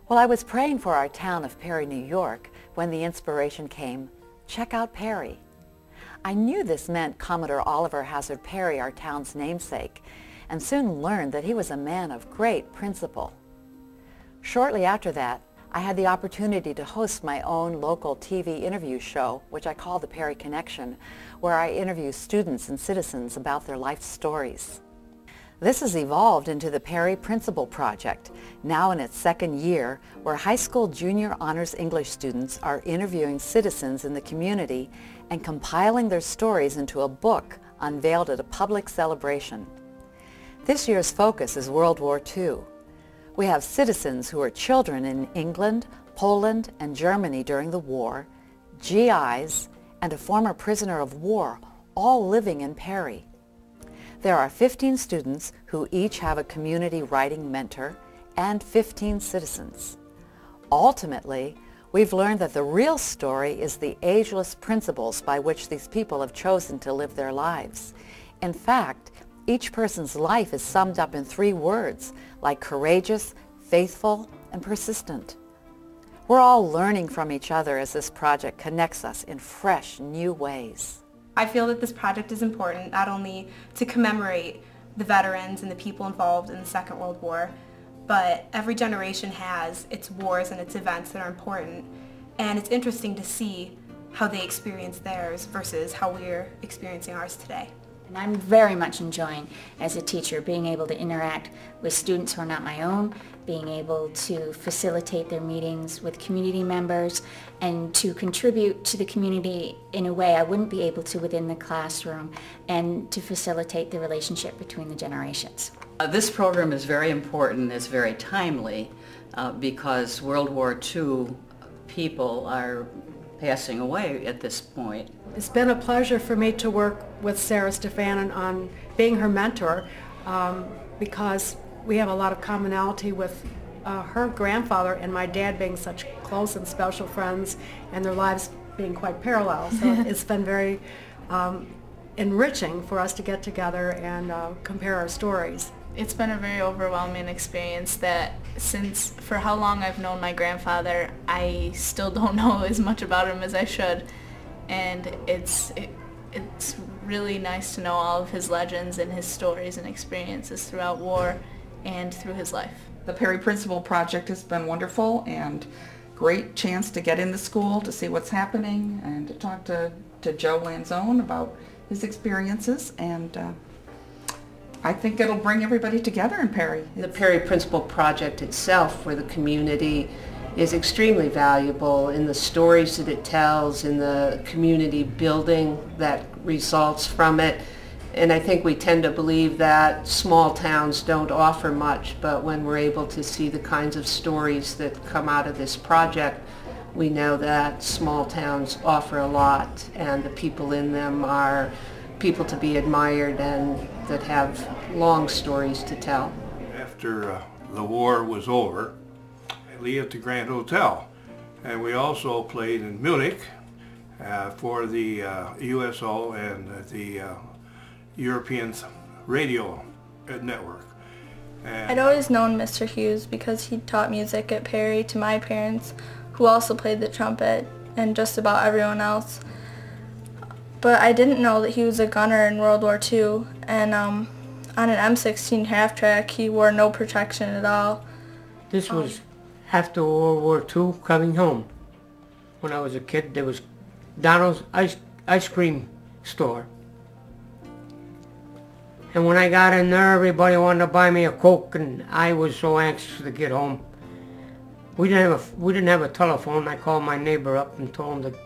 Well, I was praying for our town of Perry, New York, when the inspiration came, check out Perry. I knew this meant Commodore Oliver Hazard Perry, our town's namesake, and soon learned that he was a man of great principle. Shortly after that, I had the opportunity to host my own local TV interview show, which I call the Perry Connection, where I interview students and citizens about their life stories. This has evolved into the Perry Principal Project, now in its second year, where high school junior honors English students are interviewing citizens in the community and compiling their stories into a book unveiled at a public celebration. This year's focus is World War II. We have citizens who were children in England, Poland, and Germany during the war, GIs, and a former prisoner of war, all living in Perry. There are 15 students who each have a community writing mentor and 15 citizens. Ultimately, we've learned that the real story is the ageless principles by which these people have chosen to live their lives. In fact, each person's life is summed up in 3 words, like courageous, faithful, and persistent. We're all learning from each other as this project connects us in fresh, new ways. I feel that this project is important not only to commemorate the veterans and the people involved in the Second World War, but every generation has its wars and its events that are important, and it's interesting to see how they experience theirs versus how we're experiencing ours today. And I'm very much enjoying, as a teacher, being able to interact with students who are not my own, being able to facilitate their meetings with community members, and to contribute to the community in a way I wouldn't be able to within the classroom, and to facilitate the relationship between the generations. This program is very important, it's very timely, because World War II people are passing away at this point. It's been a pleasure for me to work with Sarah Stefanin on being her mentor, because we have a lot of commonality with her grandfather and my dad being such close and special friends, and their lives being quite parallel. So it's been very enriching for us to get together and compare our stories. It's been a very overwhelming experience that since for how long I've known my grandfather, I still don't know as much about him as I should. And it's really nice to know all of his legends and his stories and experiences throughout war and through his life. The Perry Principal Project has been wonderful and great chance to get in the school to see what's happening and to talk to Joe Lanzone about his experiences, and I think it'll bring everybody together in Perry. The Perry Principal Project itself for the community is extremely valuable in the stories that it tells, in the community building that results from it. And I think we tend to believe that small towns don't offer much, but when we're able to see the kinds of stories that come out of this project, we know that small towns offer a lot, and the people in them are people to be admired and that have long stories to tell. After the war was over, I lived at the Grand Hotel, and we also played in Munich for the USO and the European Radio Network. And I'd always known Mr. Hughes because he taught music at Perry to my parents, who also played the trumpet, and just about everyone else. But I didn't know that he was a gunner in World War II, and on an M16 half-track he wore no protection at all. This was after World War II, coming home. When I was a kid, there was Donald's ice cream store. And when I got in there, everybody wanted to buy me a Coke, and I was so anxious to get home. We didn't have a telephone. I called my neighbor up and told him to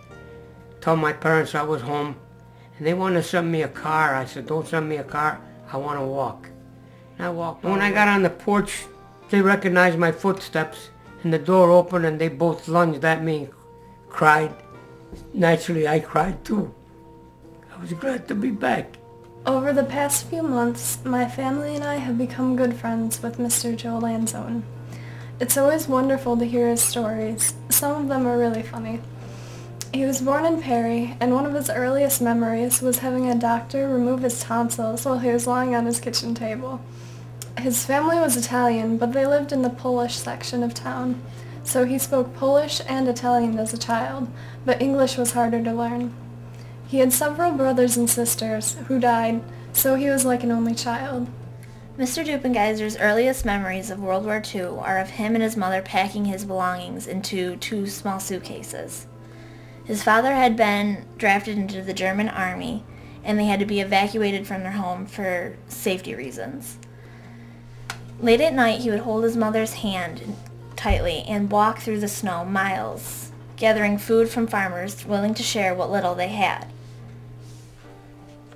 tell my parents I was home. And they wanted to send me a car. I said, don't send me a car, I want to walk. And I walked. And when I got on the porch, they recognized my footsteps, and the door opened, and they both lunged at me and cried. Naturally, I cried too. I was glad to be back. Over the past few months, my family and I have become good friends with Mr. Joe Lanzone. It's always wonderful to hear his stories. Some of them are really funny. He was born in Perry, and one of his earliest memories was having a doctor remove his tonsils while he was lying on his kitchen table. His family was Italian, but they lived in the Polish section of town. so he spoke Polish and Italian as a child, but English was harder to learn. He had several brothers and sisters who died, so he was like an only child. Mr. Dupengeiser's earliest memories of World War II are of him and his mother packing his belongings into 2 small suitcases. His father had been drafted into the German army, and they had to be evacuated from their home for safety reasons. Late at night, he would hold his mother's hand tightly and walk through the snow miles, gathering food from farmers willing to share what little they had.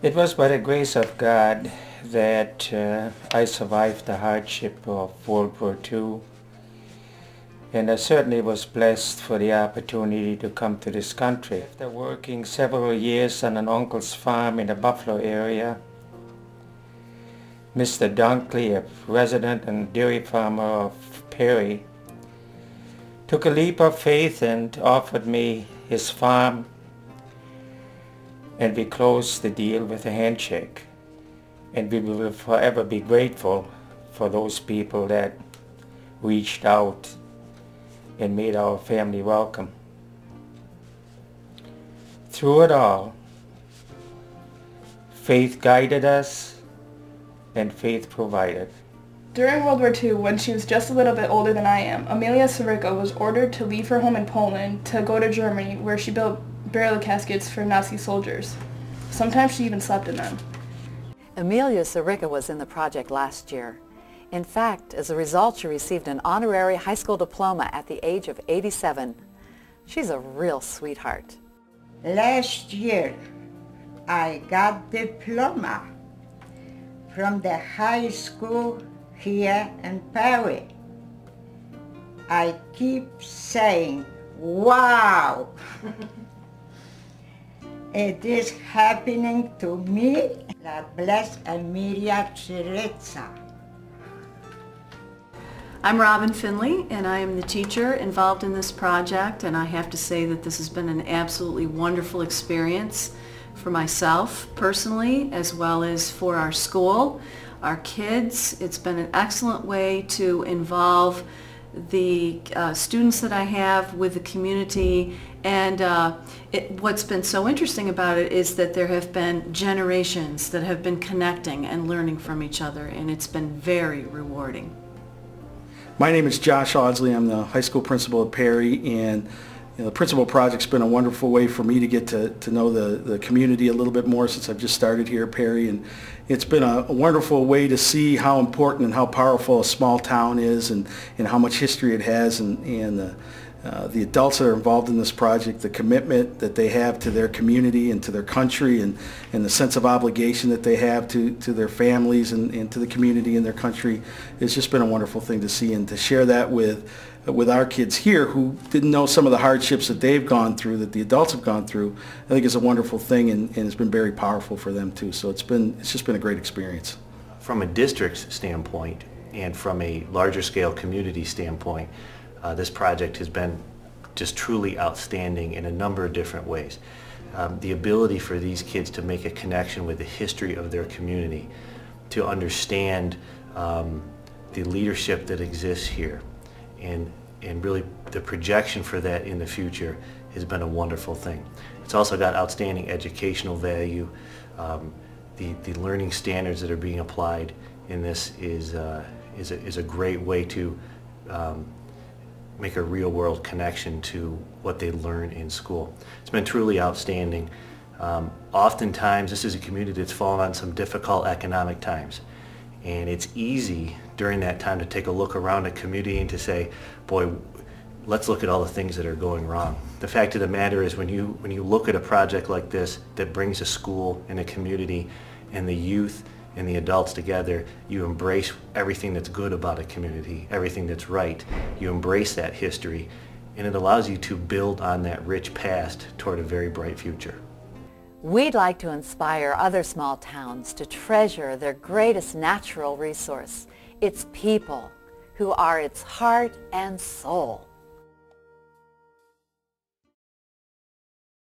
It was by the grace of God that I survived the hardship of World War II, and I certainly was blessed for the opportunity to come to this country. After working several years on an uncle's farm in the Buffalo area, Mr. Dunkley, a resident and dairy farmer of Perry, took a leap of faith and offered me his farm, and we closed the deal with a handshake. And we will forever be grateful for those people that reached out and made our family welcome. Through it all, faith guided us and faith provided. During World War II, when she was just a little bit older than I am, Amelia Sirica was ordered to leave her home in Poland to go to Germany, where she built burial caskets for Nazi soldiers. Sometimes she even slept in them. Amelia Sirica was in the project last year. In fact, as a result, she received an honorary high school diploma at the age of 87. She's a real sweetheart. Last year, I got diploma from the high school here in Perry. I keep saying, wow! It is happening to me. God bless Amelia Sirica. I'm Robin Finley, and I am the teacher involved in this project, and I have to say that this has been an absolutely wonderful experience for myself personally, as well as for our school, our kids. It's been an excellent way to involve the students that I have with the community, and what's been so interesting about it is that there have been generations that have been connecting and learning from each other, and it's been very rewarding. My name is Josh Audsley. I'm the high school principal at Perry, and the principal project's been a wonderful way for me to get to know the community a little bit more since I've just started here at Perry, and it's been a wonderful way to see how important and how powerful a small town is, and how much history it has, and the adults that are involved in this project, the commitment that they have to their community and to their country, and the sense of obligation that they have to their families and to the community and their country. It's just been a wonderful thing to see, and to share that with our kids here who didn't know some of the hardships that they've gone through, that the adults have gone through. I think it's a wonderful thing, and it's been very powerful for them too. So it's just been a great experience. From a district standpoint and from a larger scale community standpoint, this project has been just truly outstanding in a number of different ways. The ability for these kids to make a connection with the history of their community, to understand the leadership that exists here, and really the projection for that in the future has been a wonderful thing. It's also got outstanding educational value. The learning standards that are being applied in this is a great way to make a real-world connection to what they learn in school. It's been truly outstanding. Oftentimes, this is a community that's fallen on some difficult economic times, and it's easy during that time to take a look around a community and to say, boy, let's look at all the things that are going wrong. The fact of the matter is, when you look at a project like this that brings a school and a community and the youth and the adults together, you embrace everything that's good about a community, everything that's right. You embrace that history, and it allows you to build on that rich past toward a very bright future. We'd like to inspire other small towns to treasure their greatest natural resource, its people, who are its heart and soul.